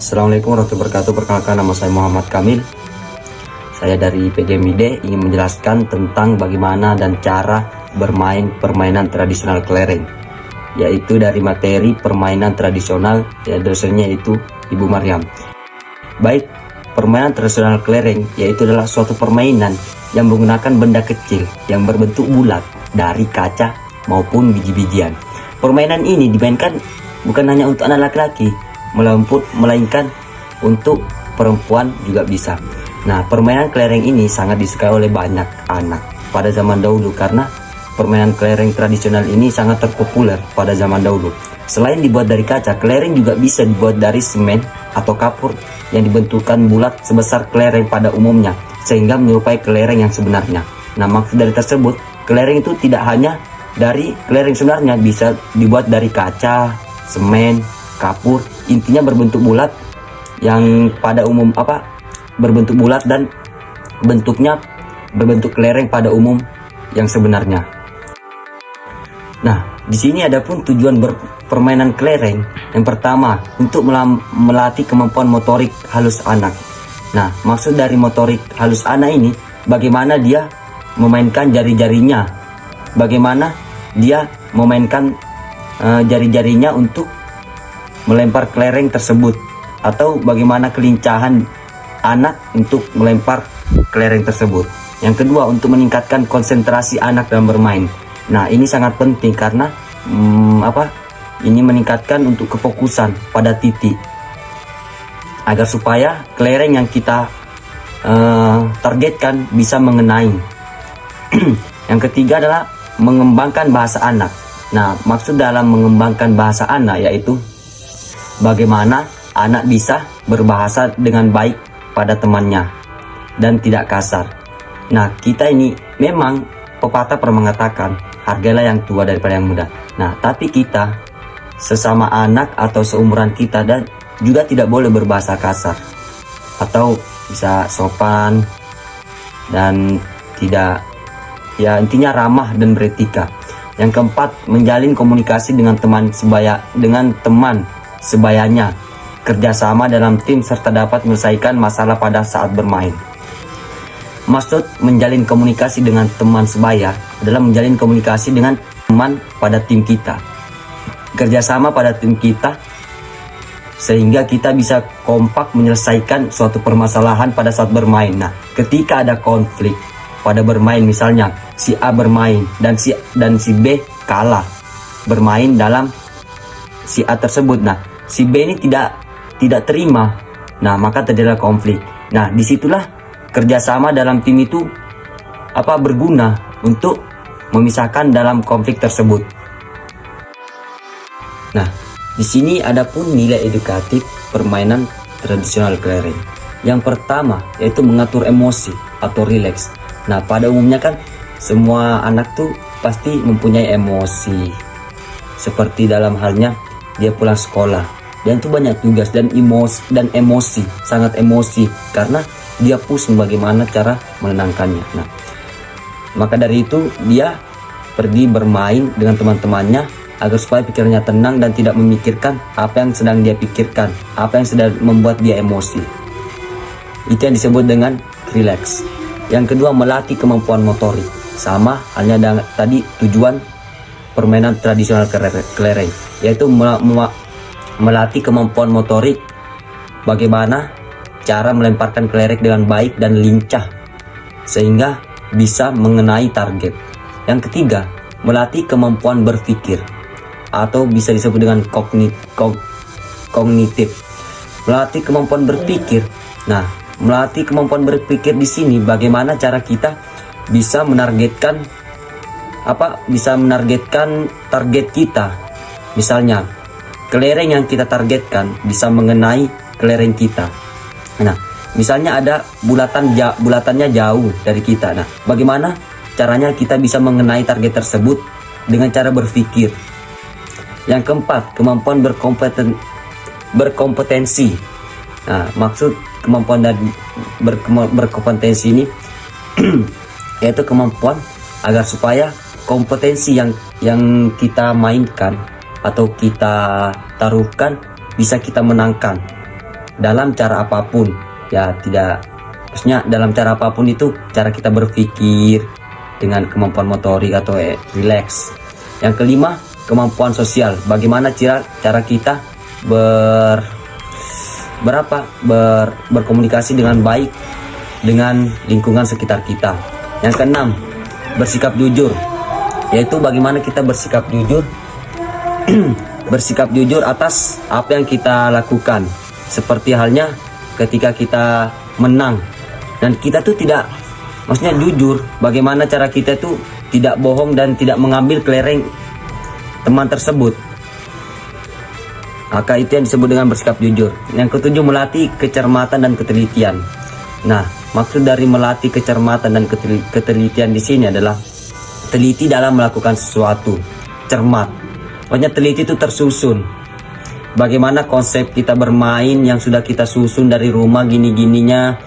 Assalamualaikum warahmatullahi wabarakatuh. Perkenalkan, nama saya Muhammad Kamil. Saya dari PGMID ingin menjelaskan tentang bagaimana dan cara bermain permainan tradisional kelereng, yaitu dari materi permainan tradisional, ya dosennya itu Ibu Maryam. Baik, permainan tradisional kelereng yaitu adalah suatu permainan yang menggunakan benda kecil yang berbentuk bulat dari kaca maupun biji-bijian. Permainan ini dimainkan bukan hanya untuk anak laki-laki, melainkan untuk perempuan juga bisa. Nah, permainan kelereng ini sangat disukai oleh banyak anak pada zaman dahulu karena permainan kelereng tradisional ini sangat terpopuler pada zaman dahulu. Selain dibuat dari kaca, kelereng juga bisa dibuat dari semen atau kapur yang dibentukkan bulat sebesar kelereng pada umumnya, sehingga menyerupai kelereng yang sebenarnya. Nah, maksud dari tersebut, kelereng itu tidak hanya dari kelereng sebenarnya, bisa dibuat dari kaca, semen, kapur, intinya berbentuk bulat yang pada umum berbentuk bulat dan bentuknya berbentuk kelereng pada umum yang sebenarnya. Nah, di sini ada pun tujuan permainan kelereng. Yang pertama, untuk melatih kemampuan motorik halus anak. Nah, maksud dari motorik halus anak ini, bagaimana dia memainkan jari-jarinya, bagaimana dia memainkan jari-jarinya untuk melempar kelereng tersebut, atau bagaimana kelincahan anak untuk melempar kelereng tersebut. Yang kedua, untuk meningkatkan konsentrasi anak dalam bermain. Nah, ini sangat penting karena ini meningkatkan untuk kefokusan pada titik, agar supaya kelereng yang kita targetkan bisa mengenai. Yang ketiga adalah mengembangkan bahasa anak. Nah, maksud dalam mengembangkan bahasa anak yaitu bagaimana anak bisa berbahasa dengan baik pada temannya dan tidak kasar. Nah, kita ini memang pepatah pernah mengatakan, hargailah yang tua daripada yang muda. Nah, tapi kita sesama anak atau seumuran kita dan juga tidak boleh berbahasa kasar, atau bisa sopan dan tidak, ya intinya ramah dan beretika. Yang keempat, menjalin komunikasi dengan teman sebayanya, kerjasama dalam tim serta dapat menyelesaikan masalah pada saat bermain. Maksud menjalin komunikasi dengan teman sebaya adalah menjalin komunikasi dengan teman pada tim kita, kerjasama pada tim kita, sehingga kita bisa kompak menyelesaikan suatu permasalahan pada saat bermain. Nah, ketika ada konflik pada bermain, misalnya si A bermain dan si B kalah bermain dalam si A tersebut. Nah, si B ini tidak terima. Nah, maka terjadilah konflik. Nah, disitulah kerjasama dalam tim itu berguna untuk memisahkan dalam konflik tersebut. Nah, di sini ada pun nilai edukatif permainan tradisional kelereng. Yang pertama yaitu mengatur emosi atau rileks. Nah, pada umumnya kan semua anak tuh pasti mempunyai emosi. Seperti dalam halnya dia pulang sekolah, dan tuh banyak tugas dan emosi, sangat emosi karena dia pusing bagaimana cara menenangkannya. Nah, maka dari itu dia pergi bermain dengan teman-temannya agar supaya pikirannya tenang dan tidak memikirkan apa yang sedang dia pikirkan, apa yang sedang membuat dia emosi. Itu yang disebut dengan relax. Yang kedua, melatih kemampuan motorik. Sama halnya dengan tadi tujuan permainan tradisional kelereng, yaitu melatih kemampuan motorik, bagaimana cara melemparkan kelereng dengan baik dan lincah sehingga bisa mengenai target. Yang ketiga, melatih kemampuan berpikir atau bisa disebut dengan kognitif. Melatih kemampuan berpikir. Nah, melatih kemampuan berpikir di sini bagaimana cara kita bisa menargetkan target kita. Misalnya, kelereng yang kita targetkan bisa mengenai kelereng kita. Nah, misalnya ada bulatannya jauh dari kita. Nah, bagaimana caranya kita bisa mengenai target tersebut dengan cara berpikir. Yang keempat, kemampuan berkompetensi. Nah, maksud kemampuan dan berkompetensi ini yaitu kemampuan agar supaya kompetensi yang kita mainkan atau kita taruhkan bisa kita menangkan. dalam cara apapun. Ya tidak, maksudnya dalam cara apapun itu cara kita berpikir dengan kemampuan motorik atau relax. Yang kelima, kemampuan sosial. Bagaimana cara kita berkomunikasi dengan baik dengan lingkungan sekitar kita. Yang keenam, bersikap jujur, yaitu bagaimana kita bersikap jujur bersikap jujur atas apa yang kita lakukan, seperti halnya ketika kita menang dan kita tuh tidak, maksudnya jujur, bagaimana cara kita tuh tidak bohong dan tidak mengambil kelereng teman tersebut. Maka itu yang disebut dengan bersikap jujur. Yang ketujuh, melatih kecermatan dan ketelitian. Nah, maksud dari melatih kecermatan dan ketelitian di sini adalah teliti dalam melakukan sesuatu, cermat. Pokoknya teliti itu tersusun. Bagaimana konsep kita bermain yang sudah kita susun dari rumah gini-gininya,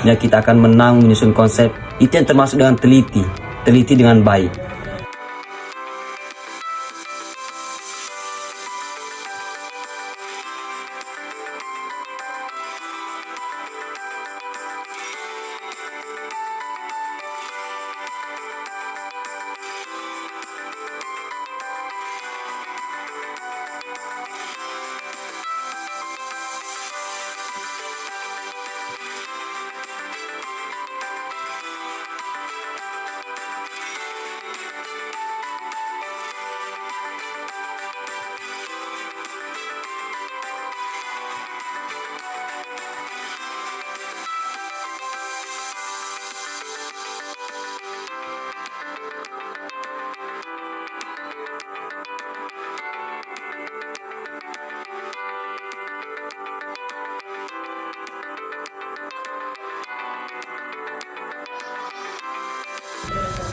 ya kita akan menang menyusun konsep. Itu yang termasuk dengan teliti dengan baik.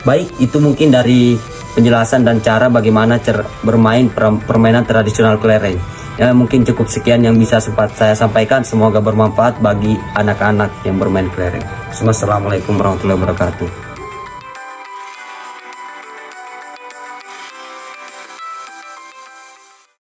Baik, itu mungkin dari penjelasan dan cara bagaimana bermain permainan tradisional kelereng. Ya, mungkin cukup sekian yang bisa sempat saya sampaikan. Semoga bermanfaat bagi anak-anak yang bermain kelereng. Assalamualaikum warahmatullahi wabarakatuh.